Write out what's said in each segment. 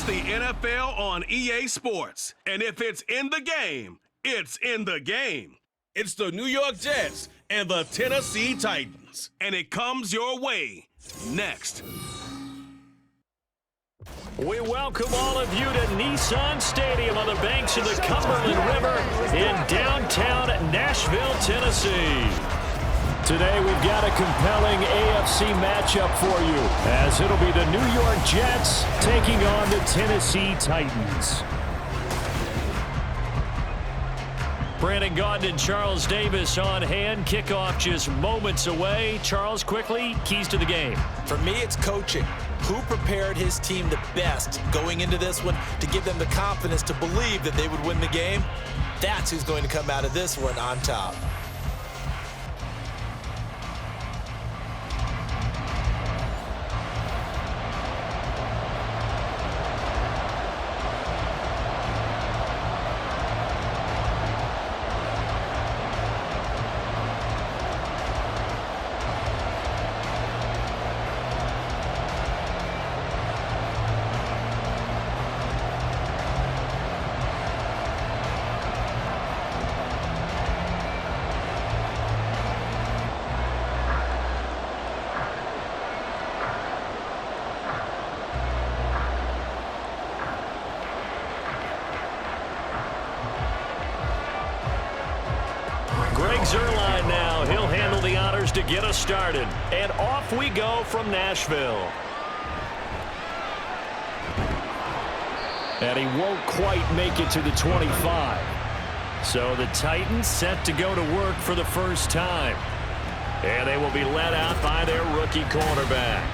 the NFL on EA Sports. And if it's in the game, it's in the game. It's the New York Jets and the Tennessee Titans. And it comes your way next. We welcome all of you to Nissan Stadium on the banks of the Cumberland River in downtown Nashville, Tennessee. Today we've got a compelling AFC matchup for you, as it'll be the New York Jets taking on the Tennessee Titans. Brandon Gaudin and Charles Davis on hand. Kickoff just moments away. Charles, quickly, keys to the game. For me, it's coaching. Who prepared his team the best going into this one to give them the confidence to believe that they would win the game? That's who's going to come out of this one on top. Zerline now. He'll handle the honors to get us started. And off we go from Nashville. And he won't quite make it to the 25. So the Titans set to go to work for the first time. And they will be led out by their rookie cornerback.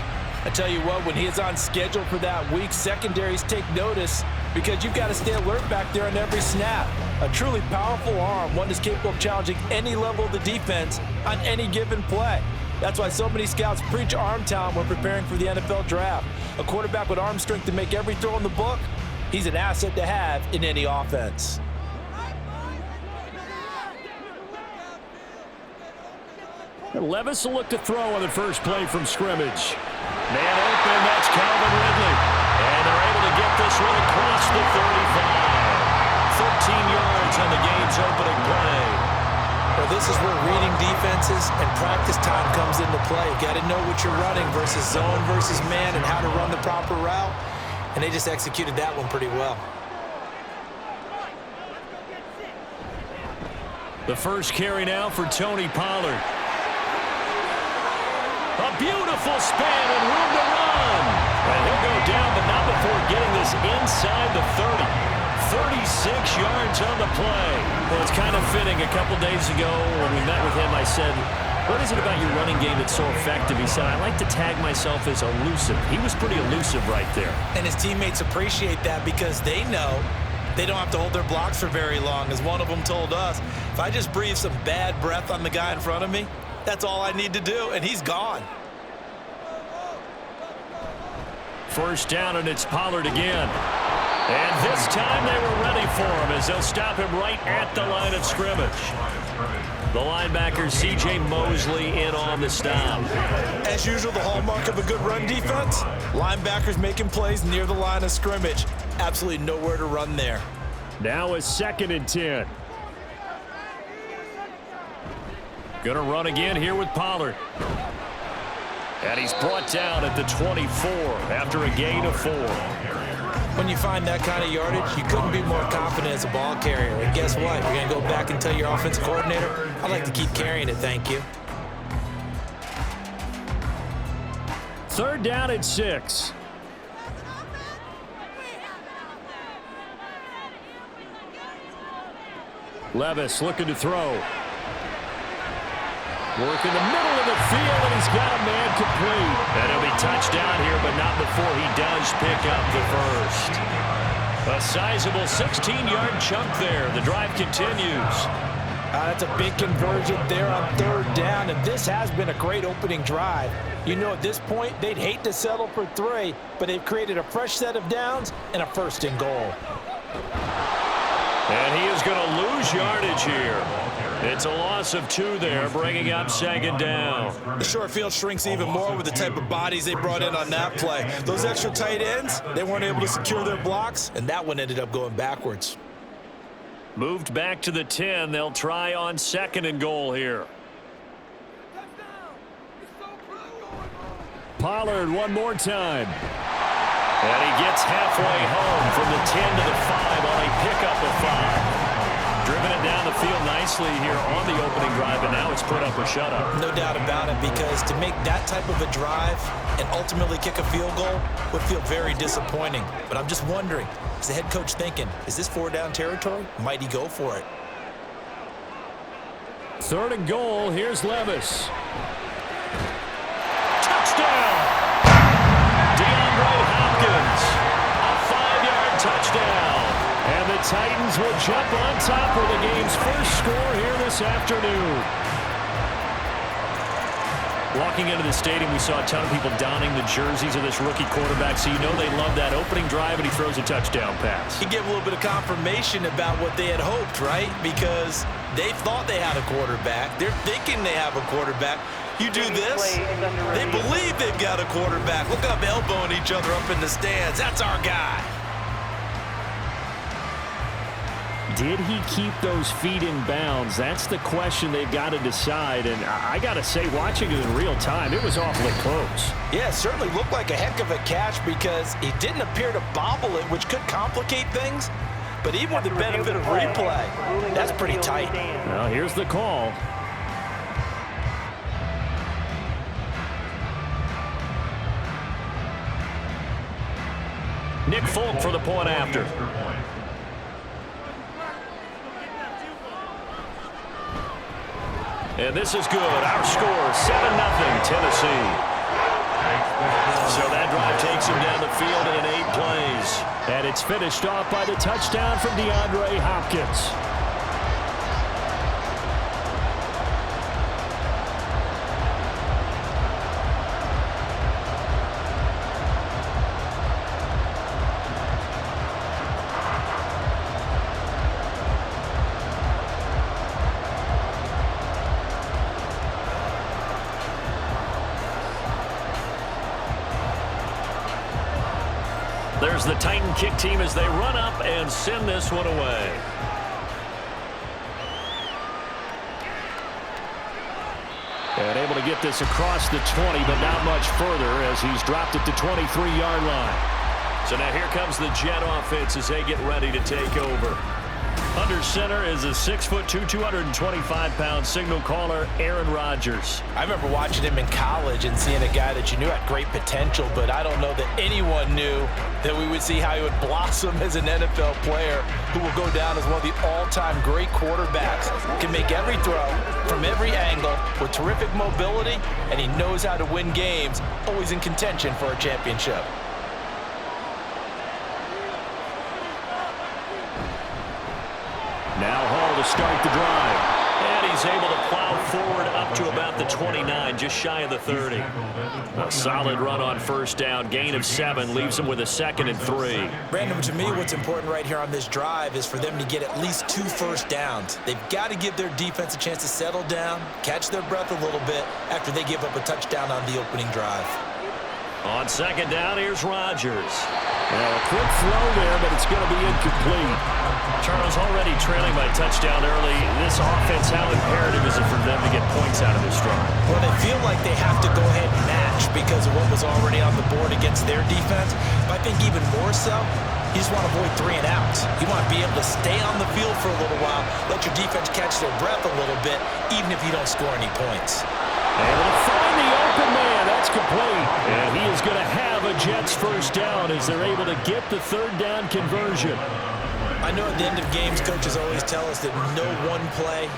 I tell you what, when he is on schedule for that week, secondaries take notice because you've got to stay alert back there on every snap. A truly powerful arm, one that's capable of challenging any level of the defense on any given play. That's why so many scouts preach arm talent when preparing for the NFL draft. A quarterback with arm strength to make every throw in the book, he's an asset to have in any offense. And Levis will look to throw on the first play from scrimmage. Man open, that's Calvin Ridley. And they're able to get this one across the 35. 13 yards on the game's opening play. Well, this is where reading defenses and practice time comes into play. You got to know what you're running versus zone versus man and how to run the proper route. And they just executed that one pretty well. The first carry now for Tony Pollard. A beautiful span and room to run. And he'll go down, but not before getting this inside the 30. 36 yards on the play. Well, it's kind of fitting. A couple days ago when we met with him, I said, what is it about your running game that's so effective? He said, I like to tag myself as elusive. He was pretty elusive right there. And his teammates appreciate that because they know they don't have to hold their blocks for very long. As one of them told us, if I just breathe some bad breath on the guy in front of me, that's all I need to do, and he's gone. First down, and it's Pollard again. And this time they were ready for him as they'll stop him right at the line of scrimmage. The linebacker, C.J. Mosley, in on the stop. As usual, the hallmark of a good run defense, linebackers making plays near the line of scrimmage. Absolutely nowhere to run there. Now a 2nd and 10. Going to run again here with Pollard. And he's brought down at the 24 after a gain of 4. When you find that kind of yardage, you couldn't be more confident as a ball carrier. And guess what? You're going to go back and tell your offensive coordinator, I'd like to keep carrying it, thank you. 3rd down and 6. Levis looking to throw. Work in the middle of the field, and he's got a man complete. And he'll be touchdown here, but not before he does pick up the first. A sizable 16-yard chunk there. The drive continues. That's a big conversion there on 3rd down, and this has been a great opening drive. You know, at this point, they'd hate to settle for 3, but they've created a fresh set of downs and a 1st and goal. And he is going to lose yardage here. It's a loss of 2 there, bringing up second down. The short field shrinks even more with the type of bodies they brought in on that play. Those extra tight ends, they weren't able to secure their blocks, and that one ended up going backwards. Moved back to the 10. They'll try on 2nd and goal here. Pollard one more time. And he gets halfway home from the 10 to the 5 on a pickup of 5. Driven it down the field nicely here on the opening drive, and now it's put up or shut up. No doubt about it, because to make that type of a drive and ultimately kick a field goal would feel very disappointing. But I'm just wondering, is the head coach thinking, is this 4-down territory? Might he go for it? 3rd and goal. Here's Levis. Touchdown! DeAndre Hopkins. A 5-yard touchdown. And the Titans will jump on top of the game's first score here this afternoon. Walking into the stadium, we saw a ton of people donning the jerseys of this rookie quarterback, so you know they love that opening drive, and he throws a touchdown pass. He gave a little bit of confirmation about what they had hoped, right? Because they thought they had a quarterback. They're thinking they have a quarterback. You do this, they believe they've got a quarterback. Look up, elbowing each other up in the stands. That's our guy. Did he keep those feet in bounds? That's the question they've got to decide. And I got to say, watching it in real time, it was awfully close. Yeah, it certainly looked like a heck of a catch because he didn't appear to bobble it, which could complicate things. But even with the benefit of replay, that's pretty tight. Well, here's the call. Nick Folk for the point after. And this is good. Our score, 7-0 Tennessee. So that drive takes him down the field in 8 plays. And it's finished off by the touchdown from DeAndre Hopkins. There's the Titan kick team as they run up and send this one away. And able to get this across the 20, but not much further as he's dropped it to 23-yard line. So now here comes the Jet offense as they get ready to take over. Under center is a 6'2", 225-pound signal caller, Aaron Rodgers. I remember watching him in college and seeing a guy that you knew had great potential, but I don't know that anyone knew that we would see how he would blossom as an NFL player who will go down as one of the all-time great quarterbacks. Can make every throw from every angle with terrific mobility, and he knows how to win games, always in contention for a championship. Now Hall to start the drive. And he's able to plow forward up to about the 29, just shy of the 30. A solid run on first down. Gain of 7 leaves him with a 2nd and 3. Brandon, to me, what's important right here on this drive is for them to get at least 2 first downs. They've got to give their defense a chance to settle down, catch their breath a little bit after they give up a touchdown on the opening drive. On 2nd down, here's Rodgers. Well, a quick throw there, but it's going to be incomplete. Charles already trailing by touchdown early. This offense, how imperative is it for them to get points out of this drive? Well, they feel like they have to go ahead and match because of what was already on the board against their defense. But I think even more so, you just want to avoid 3 and outs. You want to be able to stay on the field for a little while, let your defense catch their breath a little bit, even if you don't score any points. Able to find the open man. That's complete. And he is going to have a Jets first down as they're able to get the 3rd down conversion. I know at the end of games, coaches always tell us that no one play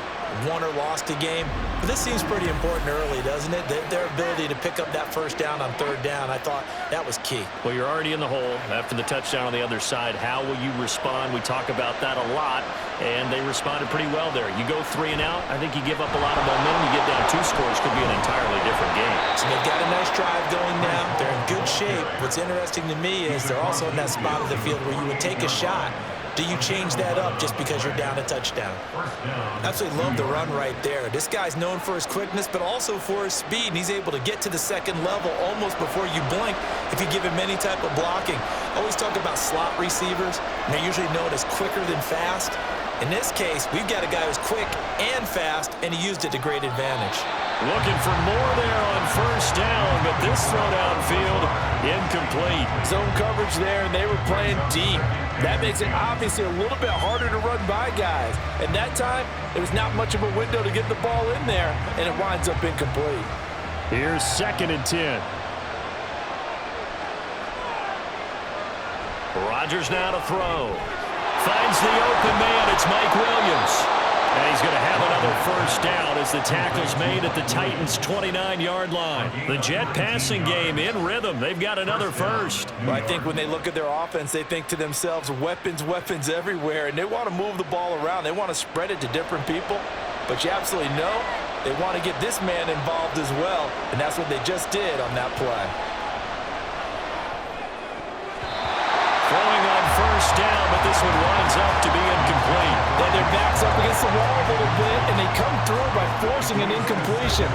won or lost a game. But this seems pretty important early, doesn't it? Their ability to pick up that first down on 3rd down, I thought that was key. Well, you're already in the hole after the touchdown on the other side. How will you respond? We talk about that a lot, and they responded pretty well there. You go 3 and out, I think you give up a lot of momentum. You get down 2 scores, could be an entirely different game. So they've got a nice drive going now. They're in good shape. What's interesting to me is they're also in that spot of the field where you would take a shot do you change that up just because you're down a touchdown? Absolutely love the run right there. This guy's known for his quickness, but also for his speed, and he's able to get to the second level almost before you blink if you give him any type of blocking. Always talk about slot receivers, and they're usually known as quicker than fast. In this case, we've got a guy who's quick and fast, and he used it to great advantage. Looking for more there on first down, but this throw downfield, incomplete. Zone coverage there, and they were playing deep. That makes it obviously a little bit harder to run by guys. And that time, there was not much of a window to get the ball in there, and it winds up incomplete. Here's 2nd and 10. Rodgers now to throw. Finds the open man. It's Mike Williams. And he's going to have another first down as the tackle's made at the Titans' 29-yard line. The Jet passing game in rhythm. They've got another first. Well, I think when they look at their offense, they think to themselves, weapons, weapons everywhere, and they want to move the ball around. They want to spread it to different people. But you absolutely know they want to get this man involved as well, and that's what they just did on that play. Throwing on first down, but this one winds up to be incomplete. Then their back's up against the wall a little bit, and they come through by forcing an incompletion.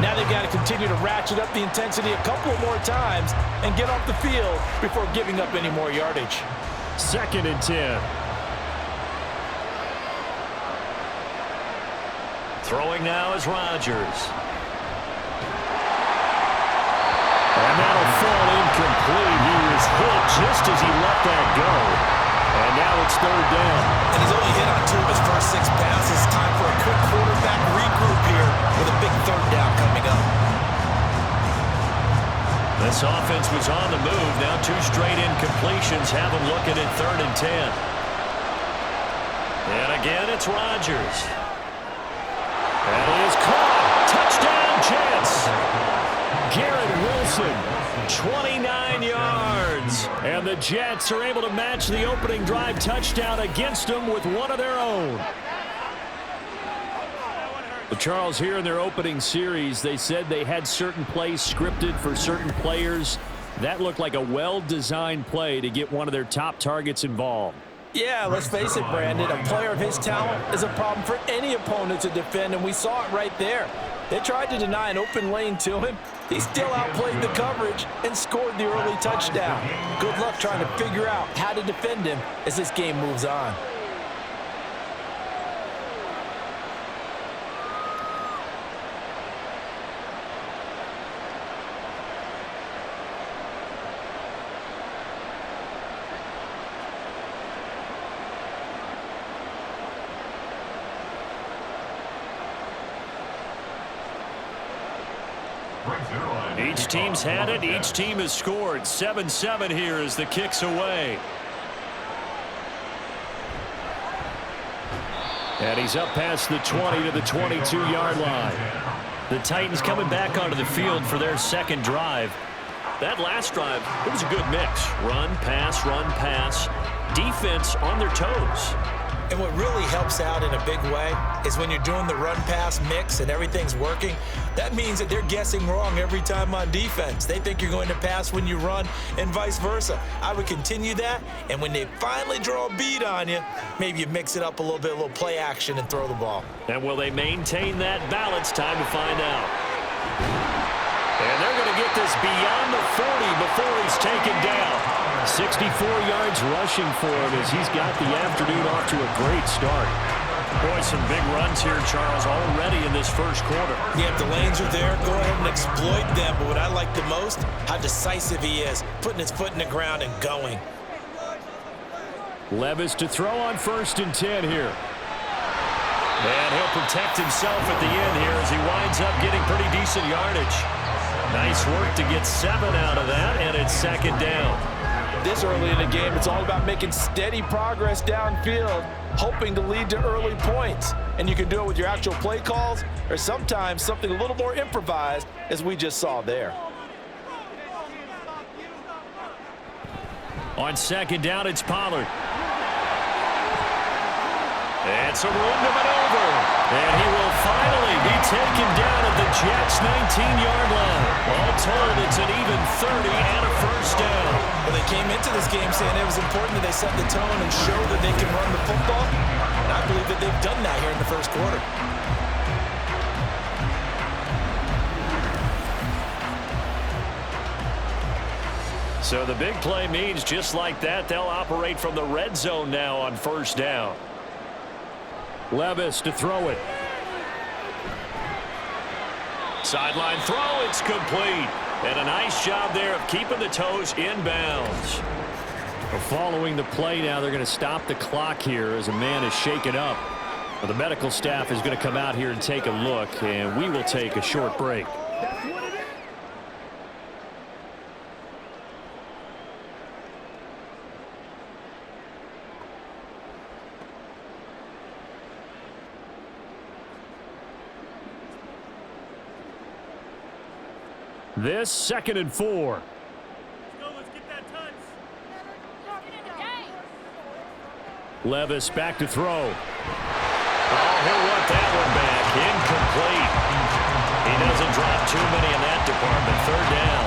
Now they've got to continue to ratchet up the intensity a couple of more times and get off the field before giving up any more yardage. 2nd and 10. Throwing now is Rodgers. And that'll fall incomplete. He was hit just as he let that go. And now it's 3rd down. And he's only hit on 2 of his first 6 passes. Time for a quick quarterback regroup here with a big 3rd down coming up. This offense was on the move. Now 2 straight incompletions have them looking at 3rd and 10. And again, it's Rodgers. And he is caught. Touchdown, Jets. Garrett Wilson, 29 yards. And the Jets are able to match the opening drive touchdown against them with one of their own. But Charles, here in their opening series, they said they had certain plays scripted for certain players. That looked like a well-designed play to get one of their top targets involved. Yeah, let's face it, Brandon. A player of his talent is a problem for any opponent to defend, and we saw it right there. They tried to deny an open lane to him. He still outplayed the coverage and scored the early touchdown. Good luck trying to figure out how to defend him as this game moves on. Each team's had it. Each team has scored. 7-7 here as the kick's away. And he's up past the 20 to the 22-yard line. The Titans coming back onto the field for their 2nd drive. That last drive, it was a good mix. Run, pass, defense on their toes. And what really helps out in a big way is when you're doing the run-pass mix and everything's working, that means that they're guessing wrong every time on defense. They think you're going to pass when you run and vice versa. I would continue that, and when they finally draw a beat on you, maybe you mix it up a little bit, a little play action and throw the ball. And will they maintain that balance? Time to find out. And they're going to get this beyond the 40 before he's taken down. 64 yards rushing for him as he's got the afternoon off to a great start. Boy, some big runs here, Charles, already in this first quarter. Yeah, if the lanes are there, go ahead and exploit them. But what I like the most, how decisive he is, putting his foot in the ground and going. Levis to throw on 1st and 10 here. And he'll protect himself at the end here as he winds up getting pretty decent yardage. Nice work to get 7 out of that, and it's 2nd down. This early in the game, it's all about making steady progress downfield, hoping to lead to early points. And you can do it with your actual play calls or sometimes something a little more improvised, as we just saw there. On 2nd down, it's Pollard. And some room to maneuver. And he will finally be taken down at the Jets' 19-yard line. All told, it's an even 30 and a first down. Well, they came into this game saying it was important that they set the tone and show that they can run the football. And I believe that they've done that here in the first quarter. So the big play means just like that, they'll operate from the red zone now on first down. Levis to throw it. Sideline throw, it's complete. And a nice job there of keeping the toes inbounds. Following the play now, they're going to stop the clock here as a man is shaken up. Well, the medical staff is going to come out here and take a look, and we will take a short break. This 2nd and 4. Let's get that touch. Levis back to throw. Oh, he'll want that one back. Incomplete. He doesn't drop too many in that department. 3rd down.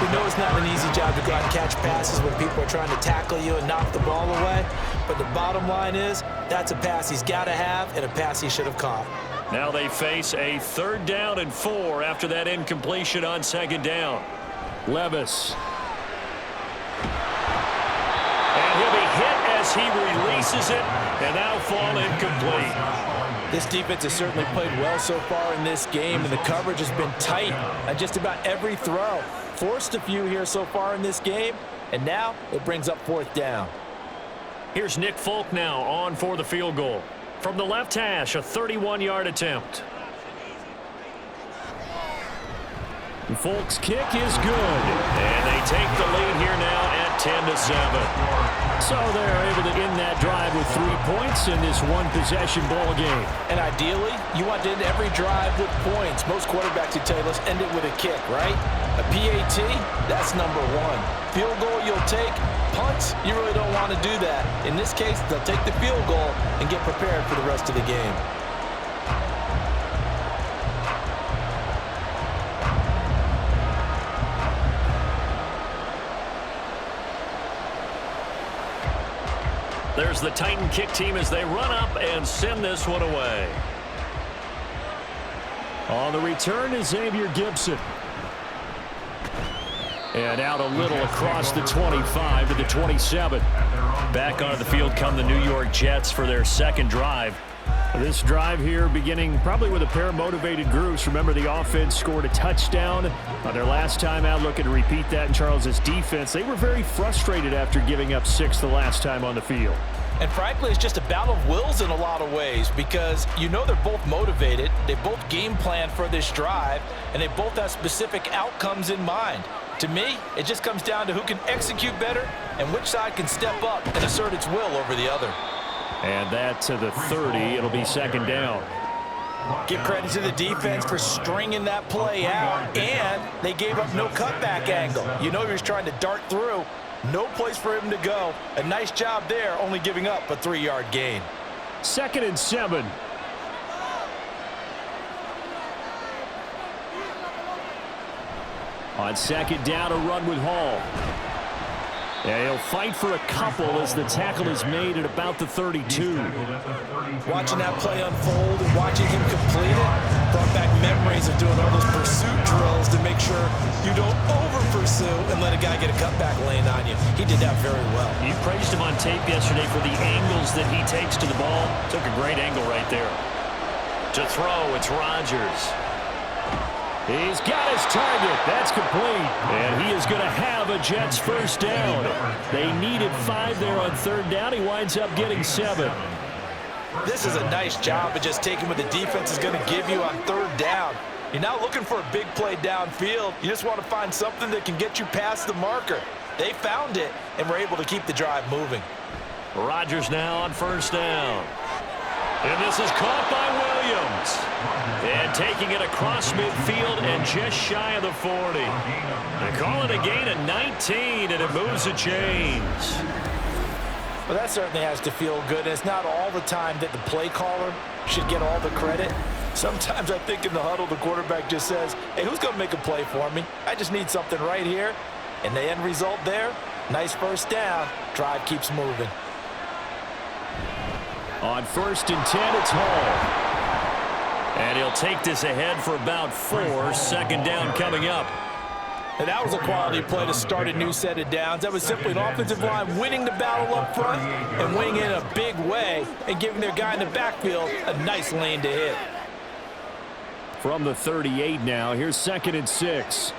We know it's not an easy job to go out and catch passes when people are trying to tackle you and knock the ball away. But the bottom line is, that's a pass he's got to have and a pass he should have caught. Now they face a 3rd down and 4 after that incompletion on 2nd down. Levis. And he'll be hit as he releases it, and now fall incomplete. This defense has certainly played well so far in this game, and the coverage has been tight on just about every throw. Forced a few here so far in this game, and now it brings up 4th down. Here's Nick Folk now on for the field goal. From the left hash, a 31-yard attempt. Folk's kick is good. And they take the lead here now at 10-7. So they're able to end that drive with 3 points in this one-possession ball game. And ideally, you want to end every drive with points. Most quarterbacks would tell you, let's end it with a kick, right? A PAT, that's number 1. Field goal you'll take. Punts, you really don't want to do that. In this case, they'll take the field goal and get prepared for the rest of the game. There's the Titan kick team as they run up and send this one away. On the return is Xavier Gibson. And out a little across the 25 to the 27. Back onto the field come the New York Jets for their 2nd drive. This drive here beginning probably with a pair of motivated groups. Remember, the offense scored a touchdown on their last time out, looking to repeat that in Charles's defense. They were very frustrated after giving up 6 the last time on the field. And frankly, it's just a battle of wills in a lot of ways because you know they're both motivated, they both game plan for this drive, and they both have specific outcomes in mind. To me, it just comes down to who can execute better and which side can step up and assert its will over the other. And that to the 30. It'll be 2nd down. Give credit to the defense for stringing that play out, and they gave up no cutback angle. You know he was trying to dart through. No place for him to go. A nice job there, only giving up a 3-yard gain. 2nd and 7. On 2nd down, a run with Hall. Yeah, he'll fight for a couple as the tackle is made at about the 32. Watching that play unfold and watching him complete it brought back memories of doing all those pursuit drills to make sure you don't over-pursue and let a guy get a cutback lane on you. He did that very well. You praised him on tape yesterday for the angles that he takes to the ball. Took a great angle right there. To throw, it's Rodgers. He's got his target. That's complete. And he is going to have a Jets 1st down. They needed 5 there on 3rd down. He winds up getting 7. This is a nice job of just taking what the defense is going to give you on 3rd down. You're not looking for a big play downfield. You just want to find something that can get you past the marker. They found it and were able to keep the drive moving. Rodgers now on 1st down. And this is caught by Williams. And taking it across midfield and just shy of the 40. They call it a gain of 19, and it moves the chains. Well, that certainly has to feel good. It's not all the time that the play caller should get all the credit. Sometimes I think in the huddle, the quarterback just says, hey, who's going to make a play for me? I just need something right here. And the end result there, nice first down. Drive keeps moving. On 1st and 10, it's Hall. And he'll take this ahead for about 4. 2nd down coming up. And that was a quality play to start a new set of downs. That was simply an offensive line winning the battle up front and winning it in a big way and giving their guy in the backfield a nice lane to hit. From the 38 now, here's 2nd and 6.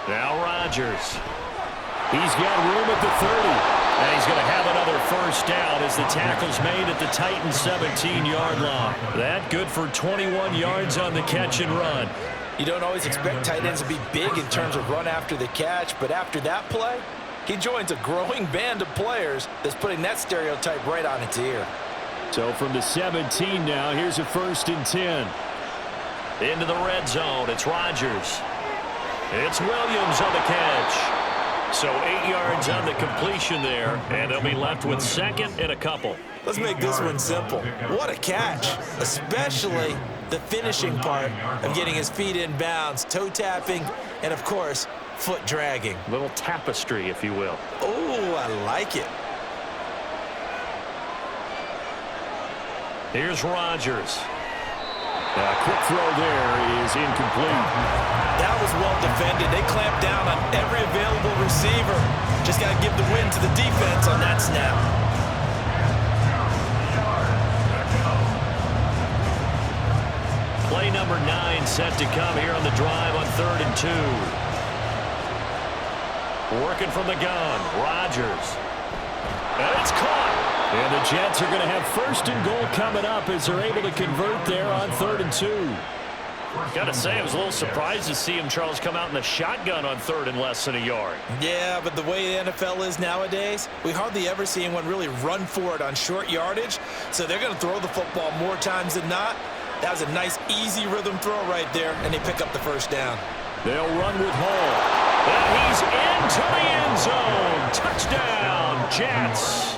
Now Rodgers. He's got room at the 30. And he's going to have another first down as the tackle's made at the Titans' 17-yard line. That good for 21 yards on the catch and run. You don't always expect tight ends to be big in terms of run after the catch, but after that play, he joins a growing band of players that's putting that stereotype right on its ear. So from the 17 now, here's a 1st and 10. Into the red zone, it's Rodgers. It's Williams on the catch. So 8 yards on the completion there, and they'll be left with 2nd and a couple. Let's make this one simple. What a catch, especially the finishing part of getting his feet in bounds, toe tapping, and of course, foot dragging. Little tapestry, if you will. Oh, I like it. Here's Rodgers. A quick throw there is incomplete. That was well defended. They clamped down on every available receiver. Just got to give the win to the defense on that snap. Play number 9 set to come here on the drive on 3rd and 2. Working from the gun, Rodgers. And it's caught. And the Jets are going to have 1st and goal coming up as they're able to convert there on 3rd and 2. Got to say, I was a little surprised to see him, Charles, come out in the shotgun on 3rd and less than a yard. Yeah, but the way the NFL is nowadays, we hardly ever see anyone really run for it on short yardage. So they're going to throw the football more times than not. That was a nice, easy rhythm throw right there, and they pick up the first down. They'll run with Hall. And he's into the end zone. Touchdown, Jets.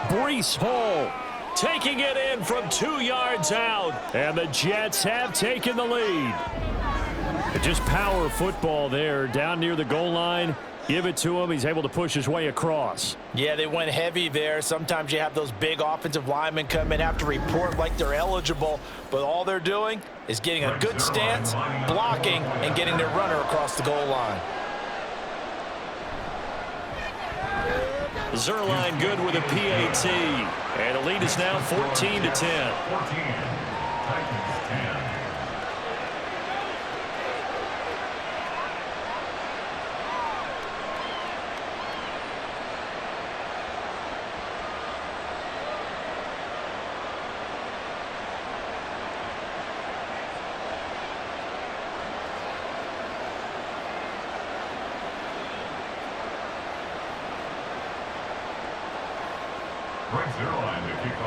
Breece Hall taking it in from 2 yards out. And the Jets have taken the lead. Just power football there down near the goal line. Give it to him. He's able to push his way across. Yeah, they went heavy there. Sometimes you have those big offensive linemen come in, have to report like they're eligible, but all they're doing is getting a good stance, blocking, and getting their runner across the goal line. Zerline good with a PAT. And the lead is now 14-10.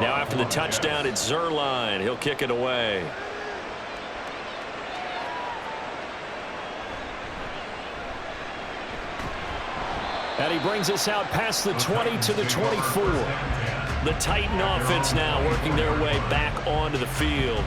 Now after the touchdown, it's Zerline. He'll kick it away. And he brings us out past the 20 to the 24. The Titan offense now working their way back onto the field.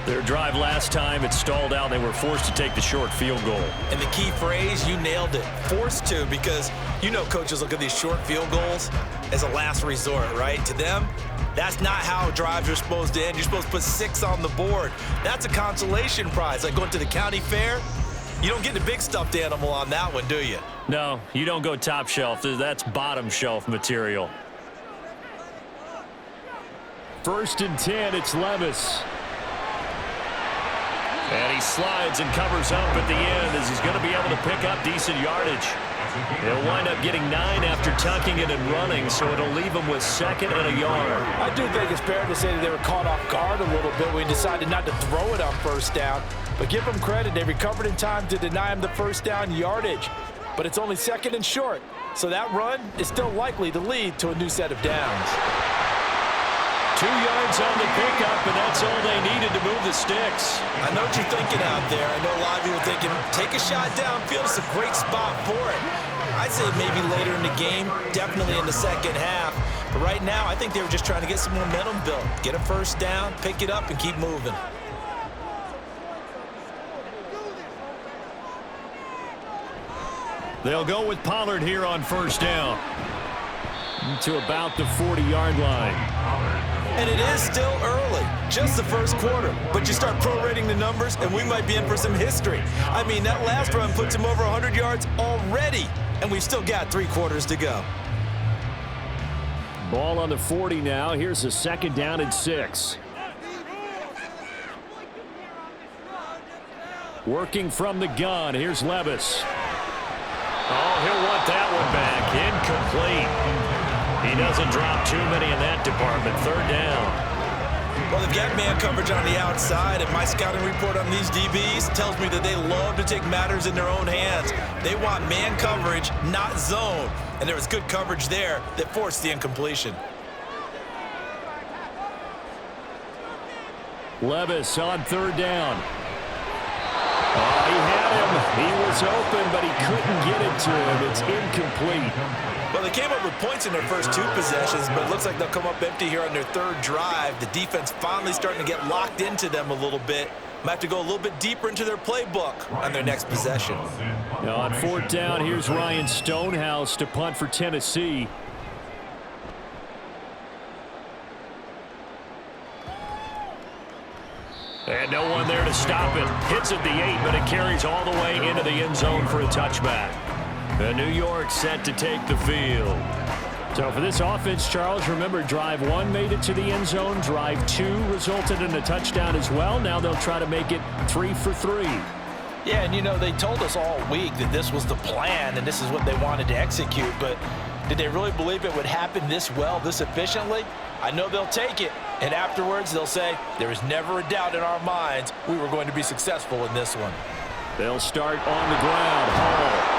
Their drive last time, it stalled out. They were forced to take the short field goal. And the key phrase, you nailed it, forced to, because you know coaches look at these short field goals as a last resort, right? To them, that's not how drives are supposed to end. You're supposed to put 6 on the board. That's a consolation prize, like going to the county fair. You don't get the big stuffed animal on that one, do you? No, you don't go top shelf. That's bottom shelf material. 1st and 10, it's Levis. And he slides and covers up at the end as he's going to be able to pick up decent yardage. He'll wind up getting 9 after tucking it and running, so it'll leave him with 2nd and a yard. I do think it's fair to say that they were caught off guard a little bit when he decided not to throw it on 1st down. But give them credit, they recovered in time to deny him the 1st down yardage. But it's only 2nd and short, so that run is still likely to lead to a new set of downs. 2 yards yards on the pickup, and that's all they needed to move the sticks. I know what you're thinking out there. I know a lot of you are thinking, take a shot downfield. It's a great spot for it. I'd say maybe later in the game, definitely in the second half. But right now, I think they were just trying to get some momentum built. Get a first down, pick it up, and keep moving. They'll go with Pollard here on first down to about the 40-yard line. And it is still early, just the first quarter. But you start prorating the numbers, and we might be in for some history. I mean, that last run puts him over 100 yards already, and we've still got 3 quarters to go. Ball on the 40 now. Here's a second down and 6. Working from the gun. Here's Levis. Oh, he'll want that one back. Incomplete. He doesn't drop too many in that department. Third down. Well, they've got man coverage on the outside, and my scouting report on these DBs tells me that they love to take matters in their own hands. They want man coverage, not zone. And there was good coverage there that forced the incompletion. Levis on third down. Oh, he had him. He was open, but he couldn't get it to him. It's incomplete. Well, they came up with points in their first 2 possessions, but it looks like they'll come up empty here on their third drive. The defense finally starting to get locked into them a little bit. Might have to go a little bit deeper into their playbook on their next possession. Now on fourth down, here's Ryan Stonehouse to punt for Tennessee. And no one there to stop it. Hits at the 8, but it carries all the way into the end zone for a touchback. And New York set to take the field. So for this offense, Charles, remember, drive 1 made it to the end zone. Drive 2 resulted in a touchdown as well. Now they'll try to make it 3 for 3. Yeah, and you know, they told us all week that this was the plan and this is what they wanted to execute, but did they really believe it would happen this well, this efficiently? I know they'll take it, and afterwards they'll say, there was never a doubt in our minds we were going to be successful in this one. They'll start on the ground. Hall.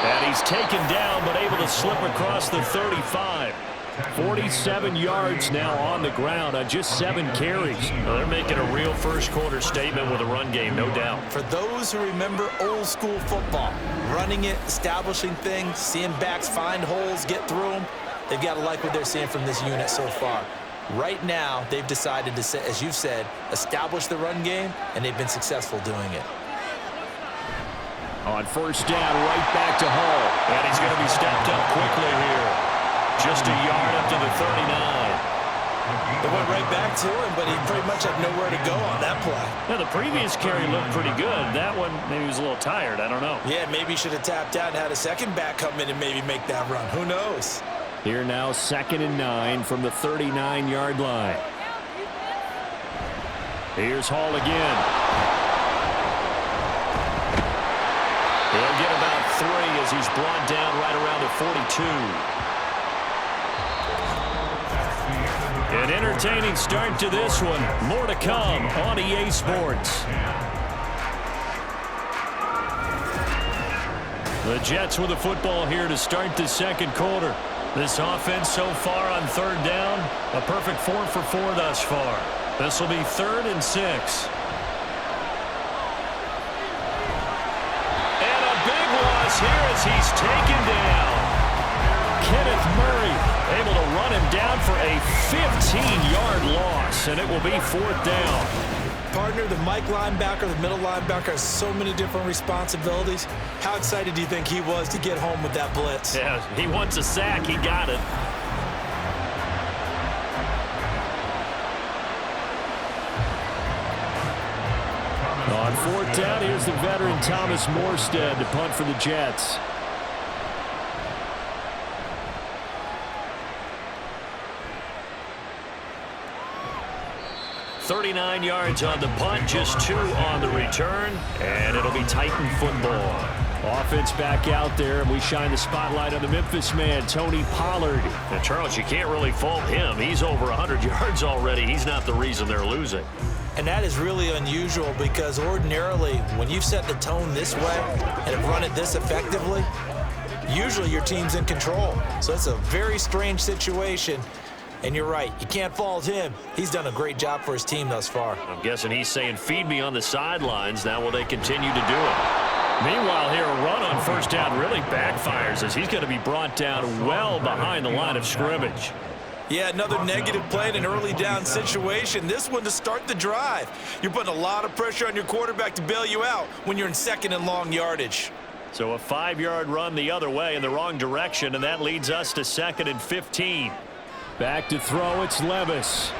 And he's taken down, but able to slip across the 35. 47 yards now on the ground on just 7 carries. Well, they're making a real first-quarter statement with a run game, no doubt. For those who remember old-school football, running it, establishing things, seeing backs find holes, get through them, they've got to like what they're seeing from this unit so far. Right now, they've decided to, as you've said, establish the run game, and they've been successful doing it. On first down, right back to Hall. And he's going to be stepped up quickly here. Just a yard up to the 39. They went right back to him, but he pretty much had nowhere to go on that play. Now, the previous carry looked pretty good. That one, maybe he was a little tired. I don't know. Yeah, maybe he should have tapped out and had a second back come in and maybe make that run. Who knows? Here now, 2nd and 9 from the 39-yard line. Here's Hall again. He'll get about 3 as he's brought down right around the 42. An entertaining start to this one. More to come on EA Sports. The Jets with the football here to start the second quarter. This offense so far on third down, a perfect 4 for 4 thus far. This will be 3rd and 6. And a big loss here as he's taken down. Kenneth Murray able to run him down for a 15-yard loss, and it will be 4th down. Partner, the Mike linebacker, the middle linebacker has so many different responsibilities. How excited do you think he was to get home with that blitz? Yeah, he wants a sack. He got it. On 4th down, here's the veteran Thomas Morstead to punt for the Jets. 39 yards on the punt, just 2 on the return, and it'll be Titan football. Offense back out there, and we shine the spotlight on the Memphis man, Tony Pollard. Now, Charles, you can't really fault him. He's over 100 yards already. He's not the reason they're losing. And that is really unusual because ordinarily, when you've set the tone this way and have run it this effectively, usually your team's in control. So it's a very strange situation. And you're right, you can't fault him. He's done a great job for his team thus far. I'm guessing he's saying, feed me on the sidelines. Now will they continue to do it? Meanwhile, here, a run on first down really backfires as he's going to be brought down well behind the line of scrimmage. Yeah, another negative play in an early down situation. This one to start the drive. You're putting a lot of pressure on your quarterback to bail you out when you're in second and long yardage. So a 5-yard run the other way in the wrong direction, and that leads us to 2nd and 15. Back to throw, it's Levis.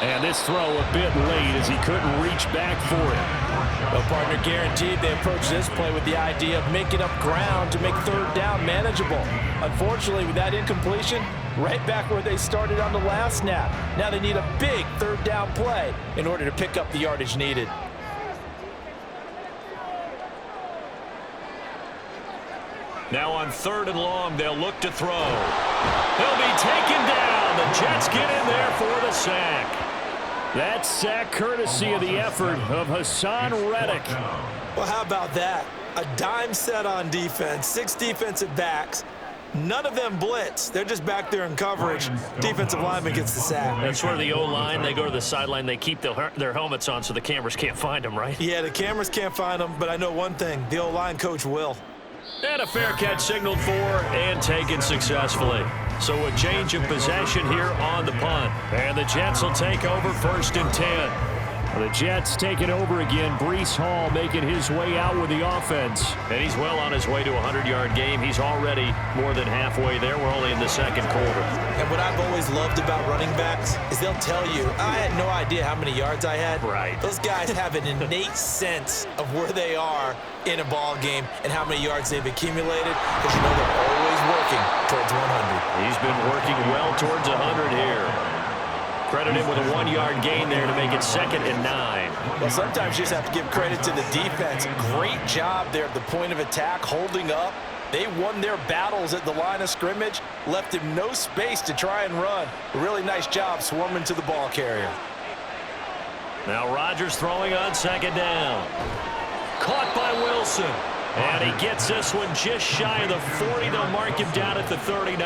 And this throw a bit late as he couldn't reach back for it. Well, partner, guaranteed they approach this play with the idea of making up ground to make third down manageable. Unfortunately, with that incompletion, right back where they started on the last snap. Now they need a big third down play in order to pick up the yardage needed. Now on 3rd and long, they'll look to throw. They'll be taken down. The Jets get in there for the sack. That sack courtesy of the effort of Hassan Reddick. Well, how about that? A dime set on defense, 6 defensive backs. None of them blitz. They're just back there in coverage. Defensive lineman gets the sack. That's where the O-line, they go to the sideline, they keep their helmets on so the cameras can't find them, right? Yeah, the cameras can't find them, but I know one thing. The O-line coach will. And a fair catch signaled for and taken successfully. So a change of possession here on the punt. And the Jets will take over 1st and 10. The Jets take it over again. Breece Hall making his way out with the offense. And he's well on his way to a 100-yard game. He's already more than halfway there. We're only in the 2nd quarter. And what I've always loved about running backs is they'll tell you, I had no idea how many yards I had. Right. Those guys have an innate sense of where they are in a ball game and how many yards they've accumulated, because you know they're always working towards 100. He's been working well towards 100 here. Credit him with a 1-yard gain there to make it 2nd and 9. Well, sometimes you just have to give credit to the defense. Great job there at the point of attack, holding up. They won their battles at the line of scrimmage, left him no space to try and run. A really nice job swarming to the ball carrier. Now Rodgers throwing on 2nd down. Caught by Wilson. And he gets this one just shy of the 40. They'll mark him down at the 39.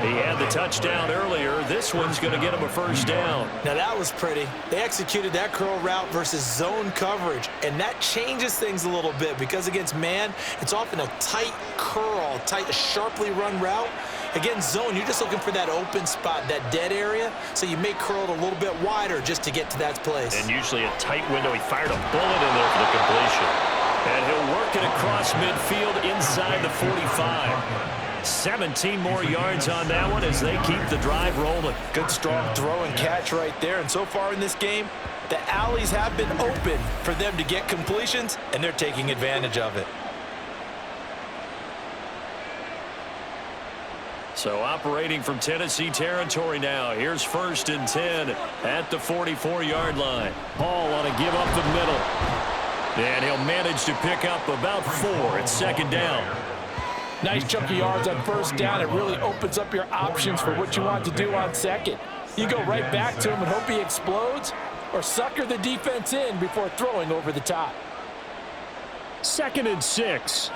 He had the touchdown earlier. This one's going to get him a 1st down. Now that was pretty. They executed that curl route versus zone coverage, and that changes things a little bit because against man, it's often a tight curl, tight, sharply run route. Against zone, you're just looking for that open spot, that dead area, so you may curl it a little bit wider just to get to that place. And usually a tight window. He fired a bullet in there for the completion. And he'll work it across midfield inside the 45. 17 more yards on that one as they keep the drive rolling. Good strong throw and catch right there. And so far in this game, the alleys have been open for them to get completions, and they're taking advantage of it. So operating from Tennessee territory now. Here's 1st and 10 at the 44-yard line. Hall on a give up the middle. And he'll manage to pick up about 4 at 2nd down. Nice chunk of yards on 1st down. It really opens up your options for what you want to do on 2nd. You go right back to him and hope he explodes, or sucker the defense in before throwing over the top. 2nd and 6.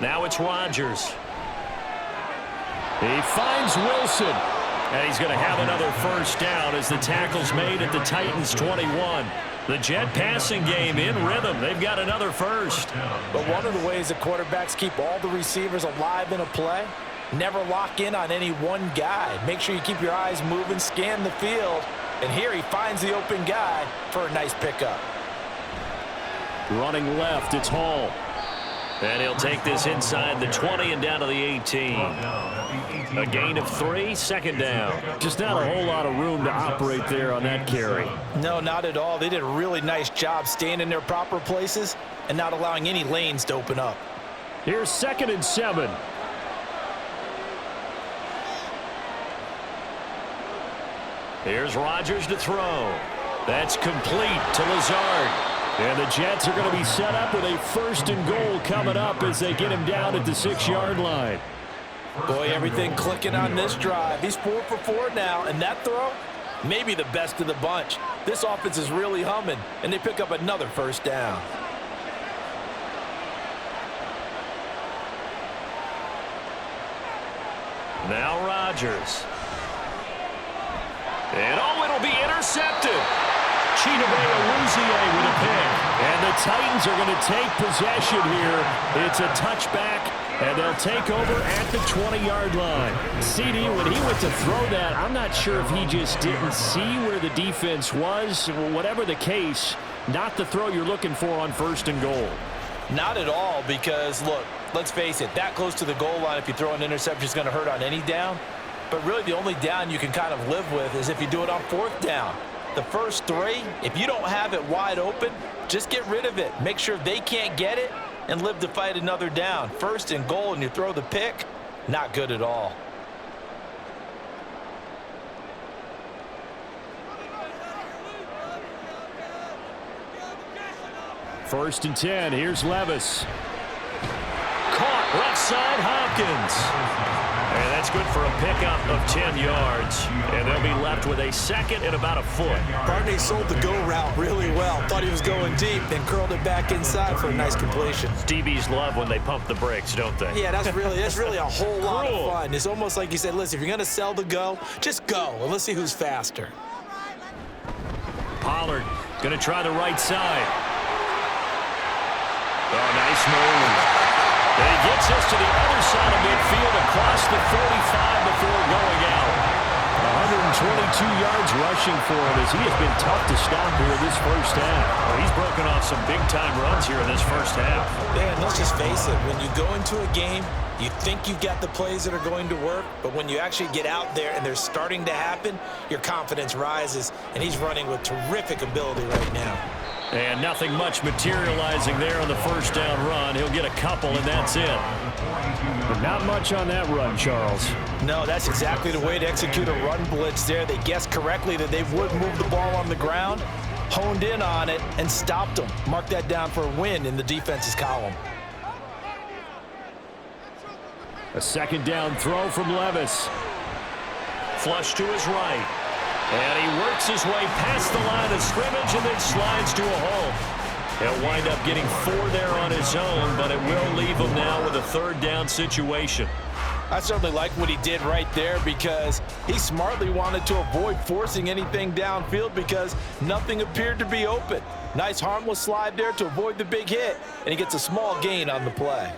Now it's Rodgers. He finds Wilson. And he's going to have another 1st down as the tackle's made at the Titans' 21. The Jet passing game in rhythm. They've got another 1st. But one of the ways that quarterbacks keep all the receivers alive in a play, never lock in on any one guy. Make sure you keep your eyes moving, scan the field. And here he finds the open guy for a nice pickup. Running left, it's Hall. And he'll take this inside the 20 and down to the 18. A gain of 3, 2nd down. Just not a whole lot of room to operate there on that carry. No, not at all. They did a really nice job staying in their proper places and not allowing any lanes to open up. Here's 2nd and 7. Here's Rodgers to throw. That's complete to Lazard. And the Jets are going to be set up with a 1st and goal coming up as they get him down at the 6-yard line. Boy, everything clicking on this drive. He's 4 for 4 now, and that throw, maybe the best of the bunch. This offense is really humming, and they pick up another 1st down. Now Rodgers. And it'll be intercepted. Chidobe with a pick. And the Titans are going to take possession here. It's a touchback, and they'll take over at the 20-yard line. CD, when he went to throw that, I'm not sure if he just didn't see where the defense was. Whatever the case, not the throw you're looking for on 1st and goal. Not at all, because, look, let's face it, that close to the goal line, if you throw an interception, is going to hurt on any down. But really, the only down you can kind of live with is if you do it on 4th down. The first 3, if you don't have it wide open, just get rid of it. Make sure they can't get it and live to fight another down. 1st and goal, and you throw the pick, not good at all. First and 10. Here's Levis. Caught left side, Hopkins. And that's good for a pickup of 10 yards. And they'll be left with a 2nd and about a foot. Barney sold the go route really well. Thought he was going deep, then curled it back inside for a nice completion. DBs love when they pump the brakes, don't they? Yeah, that's really a whole lot of fun. It's almost like you said, listen, if you're going to sell the go, just go. And let's see who's faster. Pollard going to try the right side. Oh, nice move. And he gets us to the other side of midfield across the 45 before going out. 122 yards rushing for him as he has been tough to stop here this first half. Well, he's broken off some big-time runs here in this first half. Man, let's just face it. When you go into a game, you think you've got the plays that are going to work, but when you actually get out there and they're starting to happen, your confidence rises, and he's running with terrific ability right now. And nothing much materializing there on the first down run. He'll get a couple, and that's it. But not much on that run, Charles. No, that's exactly the way to execute a run blitz there. They guessed correctly that they would move the ball on the ground, honed in on it, and stopped them. Mark that down for a win in the defense's column. A 2nd down throw from Levis. Flush to his right. And he works his way past the line of scrimmage and then slides to a hole. He'll wind up getting 4 there on his own, but it will leave him now with a 3rd down situation. I certainly like what he did right there because he smartly wanted to avoid forcing anything downfield because nothing appeared to be open. Nice harmless slide there to avoid the big hit, and he gets a small gain on the play.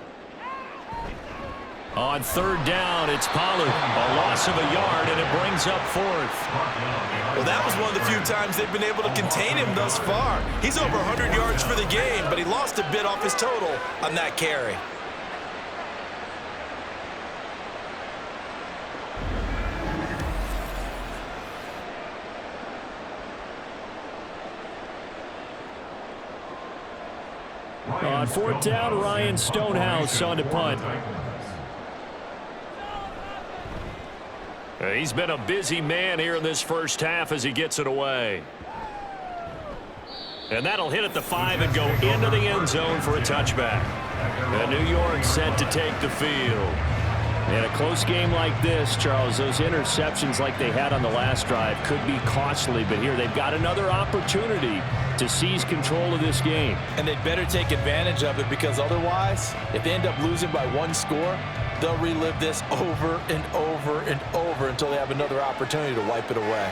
On 3rd down, it's Pollard. A loss of a yard, and it brings up 4th. Well, that was one of the few times they've been able to contain him thus far. He's over 100 yards for the game, but he lost a bit off his total on that carry. On 4th down, Ryan Stonehouse on the punt. He's been a busy man here in this first half as he gets it away. And that'll hit at the 5 and go into the end zone for a touchback. And New York set to take the field. In a close game like this, Charles, those interceptions like they had on the last drive could be costly. But here they've got another opportunity to seize control of this game. And they'd better take advantage of it because otherwise, if they end up losing by 1 score, they'll relive this over and over and over until they have another opportunity to wipe it away.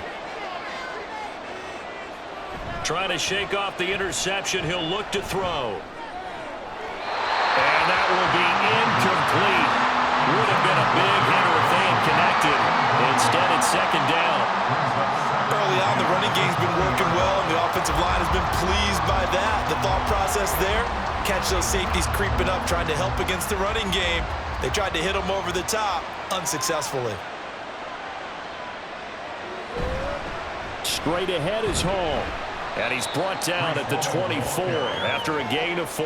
Trying to shake off the interception. He'll look to throw. And that will be incomplete. Would have been a big hitter if they had connected. Instead, it's 2nd down. Early on, the running game's been working well, and the offensive line has been pleased by that. The thought process there, catch those safeties creeping up, trying to help against the running game. They tried to hit him over the top, unsuccessfully. Straight ahead is Hall. And he's brought down at the 24 after a gain of 4.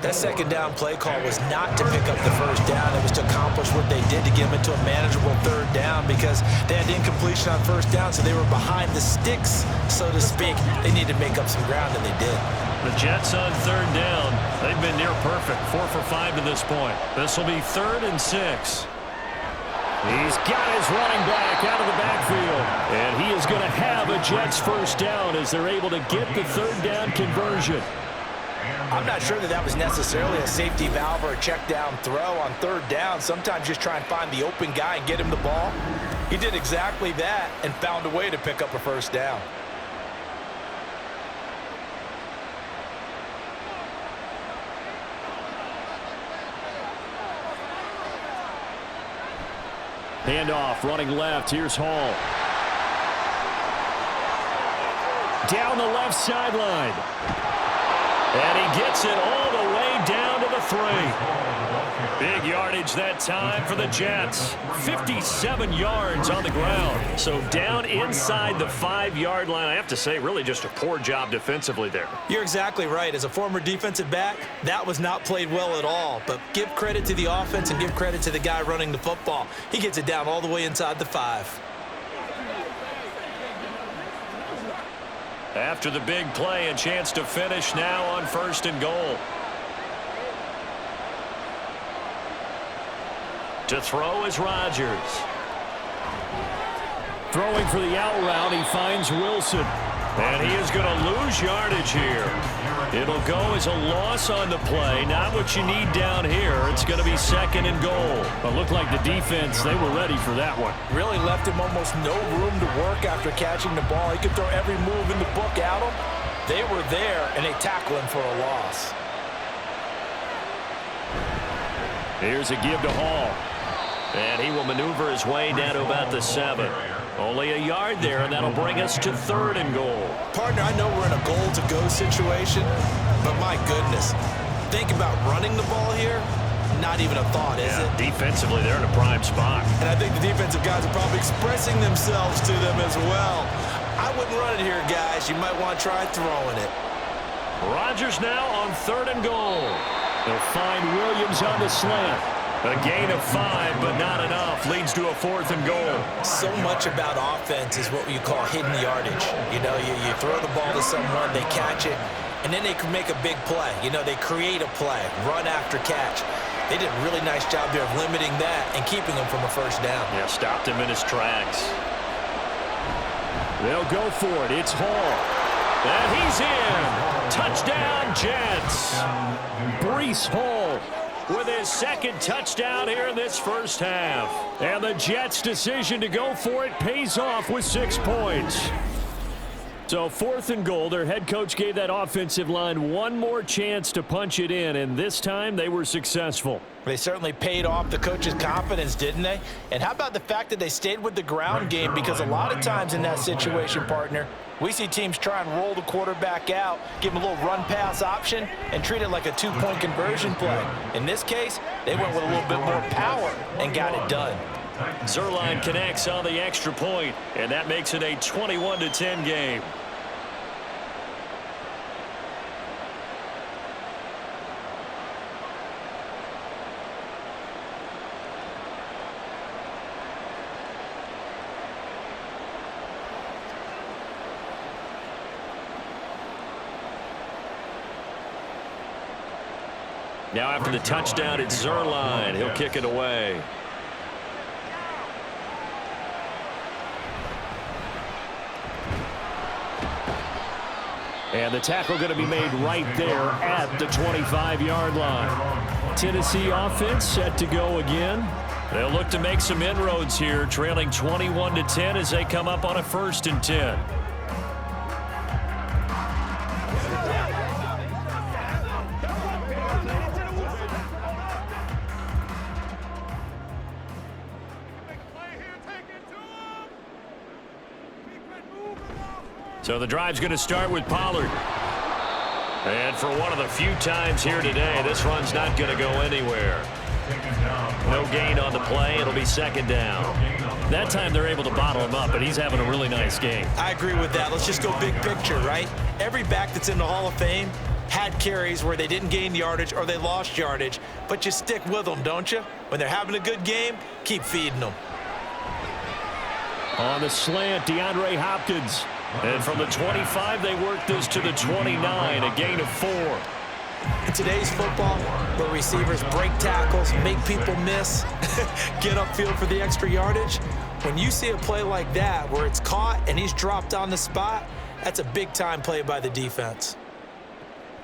That 2nd down play call was not to pick up the 1st down. It was to accomplish what they did to get them into a manageable 3rd down because they had incompletion on 1st down, so they were behind the sticks, so to speak. They needed to make up some ground, and they did. The Jets on 3rd down. They've been near perfect, 4 for 5 to this point. This will be 3rd and 6. He's got his running back out of the backfield. And he is going to have a Jets 1st down as they're able to get the 3rd down conversion. I'm not sure that was necessarily a safety valve or a check down throw on third down. Sometimes just try and find the open guy and get him the ball. He did exactly that and found a way to pick up a first down. Handoff, running left. Here's Hall. Down the left sideline. And he gets it all the way down to the 3. Big yardage that time for the Jets. 57 yards on the ground. So down inside the 5-yard line. I have to say, really just a poor job defensively there. You're exactly right. As a former defensive back, that was not played well at all. But give credit to the offense and give credit to the guy running the football. He gets it down all the way inside the 5. After the big play, a chance to finish now on 1st and goal. To throw is Rodgers. Throwing for the out route, he finds Wilson. And he is going to lose yardage here. It'll go as a loss on the play. Not what you need down here. It's going to be 2nd and goal. But looked like the defense, they were ready for that one. Really left him almost no room to work after catching the ball. He could throw every move in the book at him. They were there, and they tackle him for a loss. Here's a give to Hall. And he will maneuver his way down to about the 7. Only a yard there, and that'll bring us to 3rd and goal. Partner, I know we're in a goal-to-go situation, but my goodness, think about running the ball here. Not even a thought, is it? Defensively, they're in a prime spot. And I think the defensive guys are probably expressing themselves to them as well. I wouldn't run it here, guys. You might want to try throwing it. Rodgers now on 3rd and goal. They'll find Williams on the slant. A gain of 5, but not enough. Leads to a 4th and goal. So much about offense is what you call hidden yardage. You know, you throw the ball to someone, they catch it, and then they can make a big play. You know, they create a play, run after catch. They did a really nice job there of limiting that and keeping him from a first down. Yeah, stopped him in his tracks. They'll go for it. It's Hall. And he's in. Touchdown, Jets. Breece Hall with his 2nd touchdown here in this first half. And the Jets' decision to go for it pays off with 6 points. So 4th and goal, their head coach gave that offensive line one more chance to punch it in, and this time they were successful. They certainly paid off the coach's confidence, didn't they? And how about the fact that they stayed with the ground game? Because a lot of times in that situation, partner, we see teams try and roll the quarterback out, give him a little run-pass option, and treat it like a 2-point conversion play. In this case, they went with a little bit more power and got it done. Zuerlein connects on the extra point, and that makes it a 21-10 game. Now after the touchdown, it's Zuerlein. He'll kick it away. And the tackle going to be made right there at the 25-yard line. Tennessee offense set to go again. They'll look to make some inroads here, trailing 21-10 as they come up on a 1st and 10. So the drive's going to start with Pollard. And for one of the few times here today, this run's not going to go anywhere. No gain on the play. It'll be 2nd down. That time they're able to bottle him up, but he's having a really nice game. I agree with that. Let's just go big picture, right? Every back that's in the Hall of Fame had carries where they didn't gain yardage or they lost yardage, but you stick with them, don't you? When they're having a good game, keep feeding them. On the slant, DeAndre Hopkins. And from the 25, they work this to the 29, a gain of 4. In today's football, where receivers break tackles, make people miss, get upfield for the extra yardage, when you see a play like that where it's caught and he's dropped on the spot, that's a big-time play by the defense.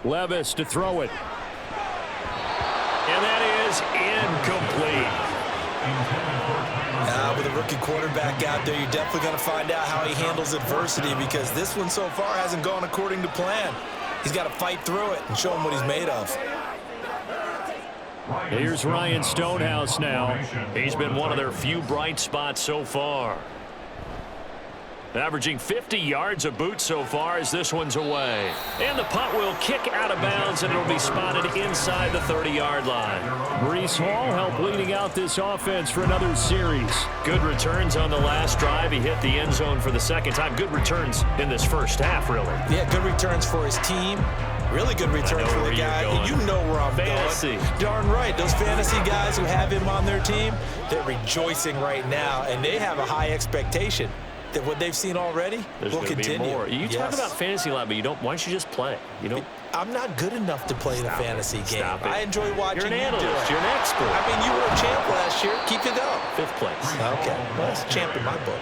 Levis to throw it. And that is incomplete. With a rookie quarterback out there, you're definitely going to find out how he handles adversity, because this one so far hasn't gone according to plan. He's got to fight through it and show him what he's made of. Here's Ryan Stonehouse now. He's been one of their few bright spots so far. Averaging 50 yards a boot so far as this one's away. And the punt will kick out of bounds, and it'll be spotted inside the 30-yard line. Breece Hall helped leading out this offense for another series. Good returns on the last drive. He hit the end zone for the second time. Good returns in this first half, really. Yeah, good returns for his team. Really good returns for the guy. You know where I'm fantasy going. Darn right. Those fantasy guys who have him on their team, they're rejoicing right now, and they have a high expectation that what they've seen already will continue. Be more. You talk about fantasy a lot, but you don't. Why don't you just play? You don't. I'm not good enough to play the fantasy game. I enjoy watching. You're an analyst. Do it. You're an expert. I mean, you were a champ last year. Keep it up. 5th place. Okay. Well, that's a champ in my book.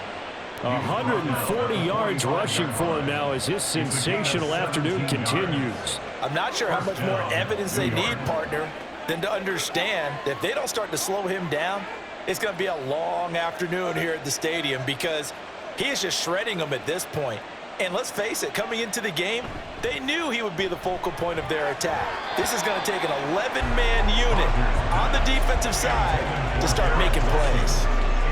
140 yards rushing for him now as his sensational afternoon continues. I'm not sure how much more evidence they need, partner, than to understand that if they don't start to slow him down, it's going to be a long afternoon here at the stadium, because he is just shredding them at this point. And let's face it, coming into the game, they knew he would be the focal point of their attack. This is going to take an 11-man unit on the defensive side to start making plays.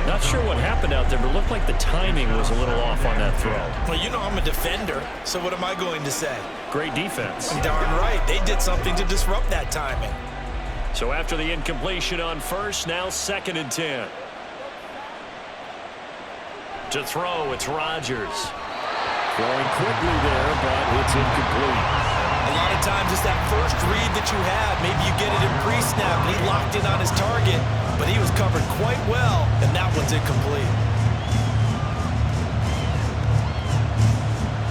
Not sure what happened out there, but it looked like the timing was a little off on that throw. Well, you know I'm a defender, so what am I going to say? Great defense. Darn right. They did something to disrupt that timing. So after the incompletion on first, now 2nd and 10. To throw, it's Rodgers. Throwing quickly there, but it's incomplete. A lot of times it's that first read that you have. Maybe you get it in pre-snap, and he locked in on his target, but he was covered quite well, and that one's incomplete.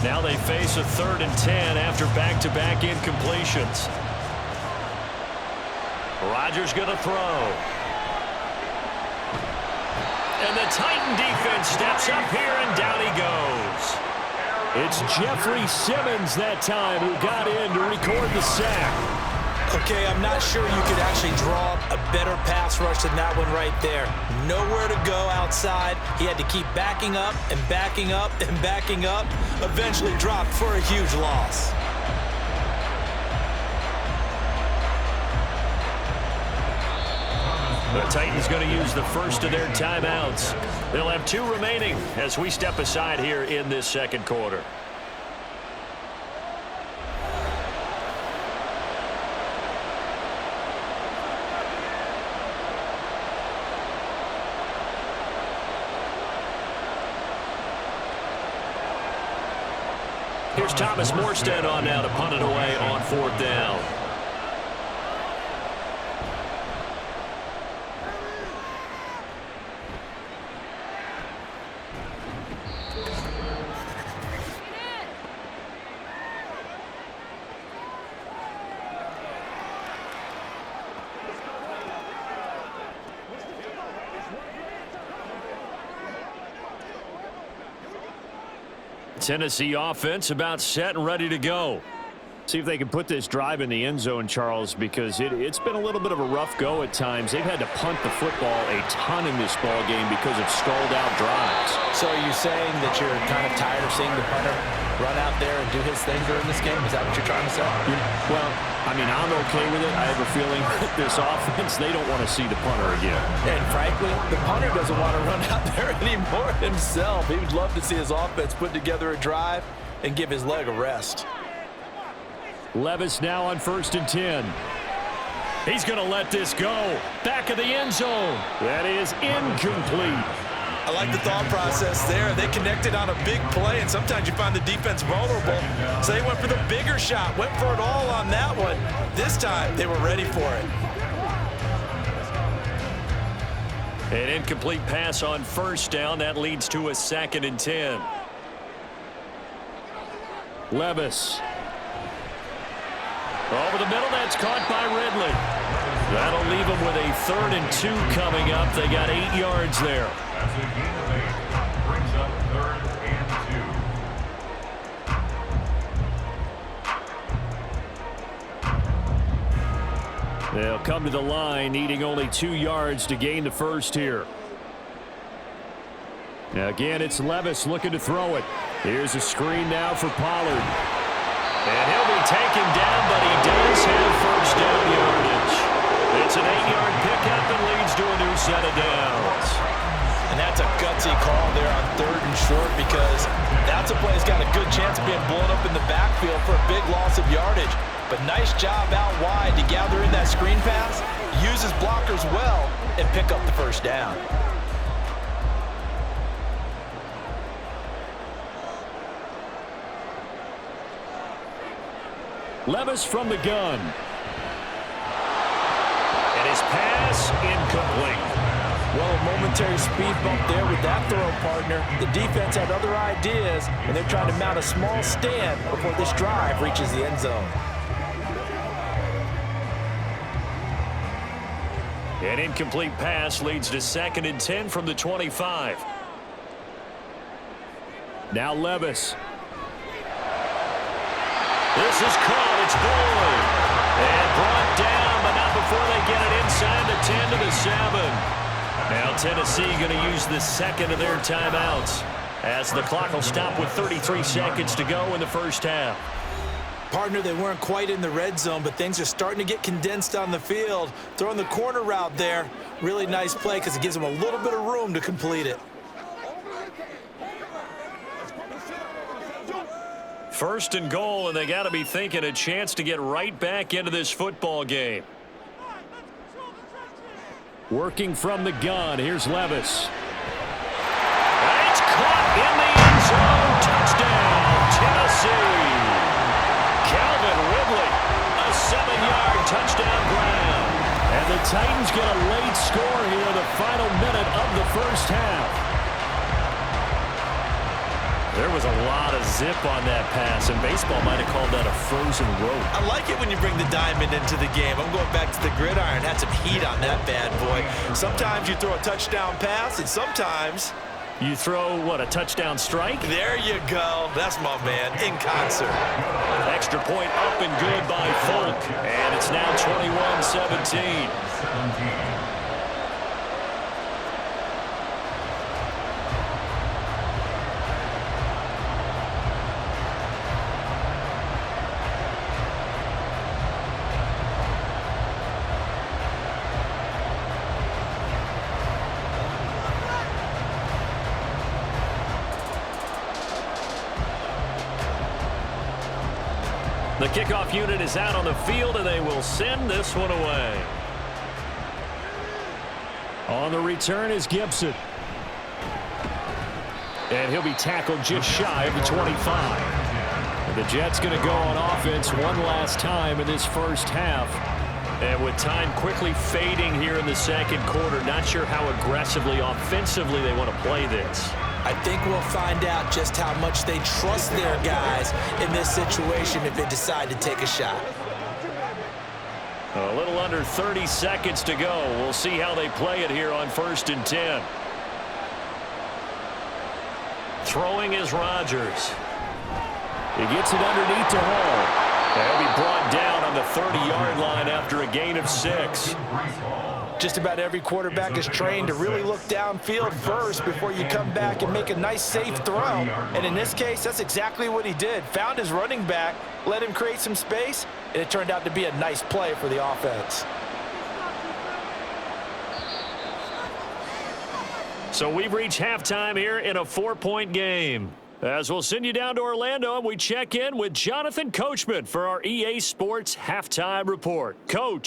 Now they face a 3rd and 10 after back-to-back incompletions. Rodgers going to throw. And the Titan defense steps up here, and down he goes. It's Jeffrey Simmons that time who got in to record the sack. Okay, I'm not sure you could actually draw a better pass rush than that one right there. Nowhere to go outside. He had to keep backing up and backing up and backing up. Eventually dropped for a huge loss. The Titans going to use the first of their timeouts. They'll have 2 remaining as we step aside here in this second quarter. Here's Thomas Morstead on now to punt it away on 4th down. Tennessee offense about set and ready to go. See if they can put this drive in the end zone, Charles, because it's been a little bit of a rough go at times. They've had to punt the football a ton in this ball game because of stalled out drives. So are you saying that you're kind of tired of seeing the punter run out there and do his thing during this game? Is that what you're trying to say? Well, I mean, I'm okay with it. I have a feeling that this offense, they don't want to see the punter again. And frankly, the punter doesn't want to run out there anymore himself. He would love to see his offense put together a drive and give his leg a rest. Levis now on 1st and 10. He's going to let this go. Back of the end zone. That is incomplete. I like the thought process there. They connected on a big play, and sometimes you find the defense vulnerable. So they went for the bigger shot, went for it all on that one. This time, they were ready for it. An incomplete pass on 1st down. That leads to a 2nd and 10. Levis. Over the middle, that's caught by Ridley. That'll leave them with a 3rd and 2 coming up. They got 8 yards there. Brings up 3rd and 2. They'll come to the line, needing only 2 yards to gain the first here. Now again, it's Levis looking to throw it. Here's a screen now for Pollard. And he'll be taken down, but he does have first down yardage. It's an 8-yard pickup and leads to a new set of downs. And that's a gutsy call there on 3rd and short, because that's a play that's got a good chance of being blown up in the backfield for a big loss of yardage. But nice job out wide to gather in that screen pass, use his blockers well, and pick up the first down. Levis from the gun. And his pass incomplete. Well, a momentary speed bump there with that throw, partner. The defense had other ideas, and they're trying to mount a small stand before this drive reaches the end zone. An incomplete pass leads to 2nd and 10 from the 25. Now Levis. This is caught. It's Boyd. And brought down, but not before they get it inside the 10 to the 7. Now Tennessee going to use the 2nd of their timeouts, as the clock will stop with 33 seconds to go in the first half. Partner, they weren't quite in the red zone, but things are starting to get condensed on the field. Throwing the corner route there, really nice play because it gives them a little bit of room to complete it. 1st and goal, and they got to be thinking a chance to get right back into this football game. Working from the gun, here's Levis. And it's caught in the end zone. Touchdown, Tennessee. Calvin Ridley, a 7-yard touchdown grab. And the Titans get a late score here in the final minute of the first half. There was a lot of zip on that pass, and baseball might have called that a frozen rope. I like it when you bring the diamond into the game. I'm going back to the gridiron. Had some heat on that bad boy. Sometimes you throw a touchdown pass, and sometimes you throw, what, a touchdown strike? There you go. That's my man, in concert. Extra point up and good by Folk, and it's now 21-17. The kickoff unit is out on the field, and they will send this one away. On the return is Gibson. And he'll be tackled just shy of the 25. And the Jets going to go on offense one last time in this first half. And with time quickly fading here in the second quarter, not sure how aggressively, offensively they want to play this. I think we'll find out just how much they trust their guys in this situation if they decide to take a shot. A little under 30 seconds to go. We'll see how they play it here on 1st and 10. Throwing is Rodgers. He gets it underneath to Hall. He'll be brought down on the 30-yard line after a gain of 6. Just about every quarterback is trained to really look downfield first before you come back and make a nice, safe throw. And in this case, that's exactly what he did. Found his running back, let him create some space, and it turned out to be a nice play for the offense. So we've reached halftime here in a 4-point game. As we'll send you down to Orlando, and we check in with Jonathan Coachman for our EA Sports Halftime Report. Coach.